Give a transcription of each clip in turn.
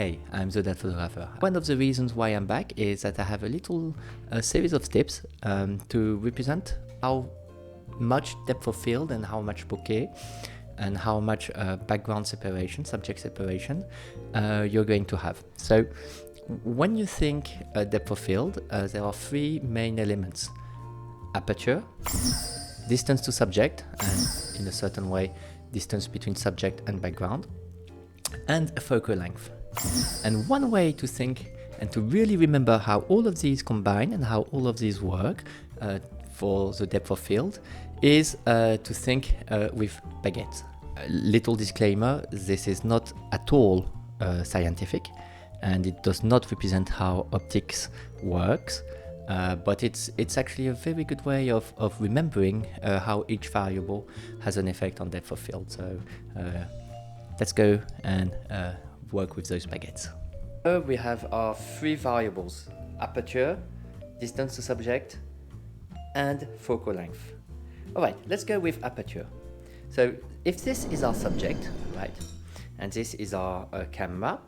Hey, I'm the dad photographer. One of the reasons why I'm back is that I have a little series of tips to represent how much depth of field and how much bokeh and how much background separation, subject separation you're going to have. So when you think depth of field, there are three main elements: aperture, distance to subject, and in a certain way, distance between subject and background, and a focal length. And one way to think and to really remember how all of these combine and how all of these work for the depth of field is to think with baguettes. A little disclaimer, this is not at all scientific, and it does not represent how optics works, but it's actually a very good way of remembering how each variable has an effect on depth of field. So let's go and work with those baguettes. We have our three variables: aperture, distance to subject, and focal length. All right, let's go with aperture. So if this is our subject, right, and this is our camera,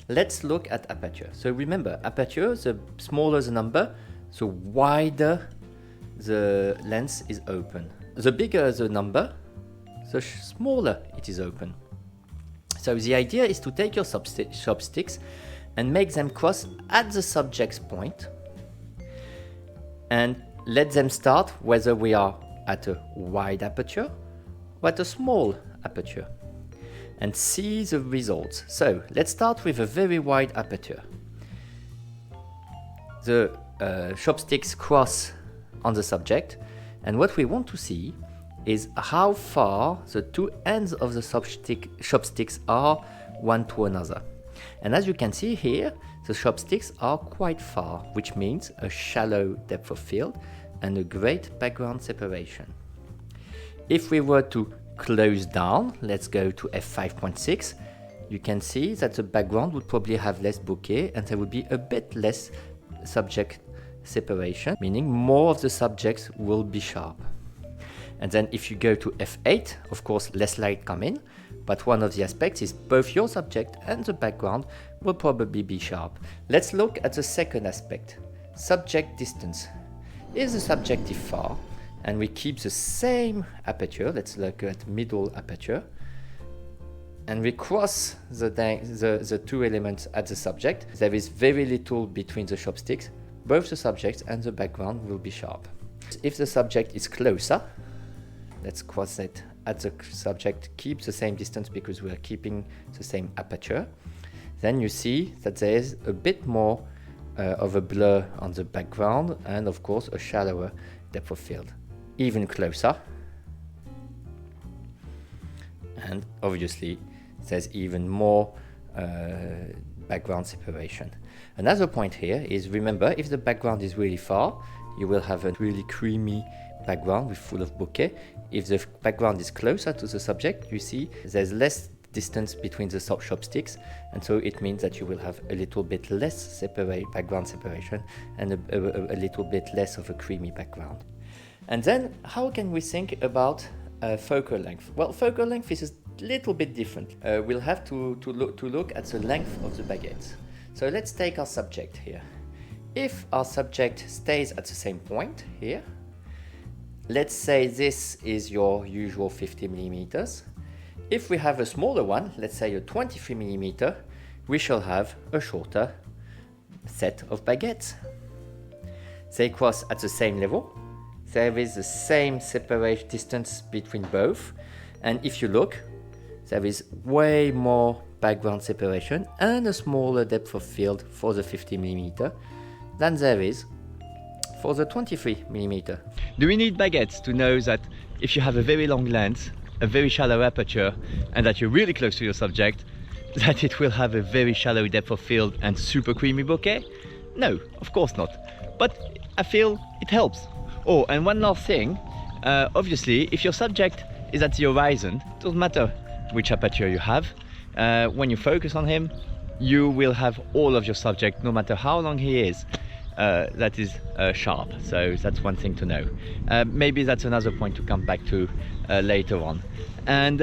let's look at aperture. So remember, aperture, the smaller the number, the wider the lens is open. The bigger the number, the smaller it is open. So the idea is to take your chopsticks and make them cross at the subject's point and let them start whether we are at a wide aperture or at a small aperture, and see the results. So let's start with a very wide aperture. The chopsticks cross on the subject, and what we want to see is how far the two ends of the chopsticks are one to another. And as you can see here, the chopsticks are quite far, which means a shallow depth of field and a great background separation. If we were to close down, let's go to f5.6, you can see that the background would probably have less bokeh and there would be a bit less subject separation, meaning more of the subjects will be sharp. And then if you go to f8, of course less light come in, but one of the aspects is both your subject and the background will probably be sharp. Let's look at the second aspect, subject distance. Is the subjective far? And we keep the same aperture, let's look at middle aperture, and we cross the two elements at the subject. There is very little between the chopsticks, both the subject and the background will be sharp. If the subject is closer, let's cross it at the subject, keep the same distance because we are keeping the same aperture. Then you see that there is a bit more of a blur on the background and of course a shallower depth of field. Even closer, and obviously there's even more background separation. Another point here is, remember, if the background is really far, you will have a really creamy background with full of bokeh. If the background is closer to the subject, you see there's less distance between the chopsticks, and so it means that you will have a little bit less background separation and a little bit less of a creamy background. And then how can we think about focal length? Well, focal length is a little bit different. We'll have to look at the length of the baguettes. So let's take our subject here. If our subject stays at the same point here, let's say this is your usual 50 millimeters. If we have a smaller one, let's say a 23 millimeter, we shall have a shorter set of baguettes. They cross at the same level. There is the same separation distance between both. And if you look, there is way more background separation and a smaller depth of field for the 50 millimeter than there is for the 23 millimeter. Do we need baguettes to know that if you have a very long lens, a very shallow aperture, and that you're really close to your subject, that it will have a very shallow depth of field and super creamy bokeh? No, of course not. But I feel it helps. Oh, and one last thing, obviously, if your subject is at the horizon, it doesn't matter which aperture you have, when you focus on him, you will have all of your subject, no matter how long he is, that is sharp. So that's one thing to know. Maybe that's another point to come back to later on. And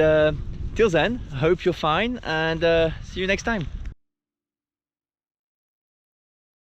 till then, hope you're fine, and see you next time.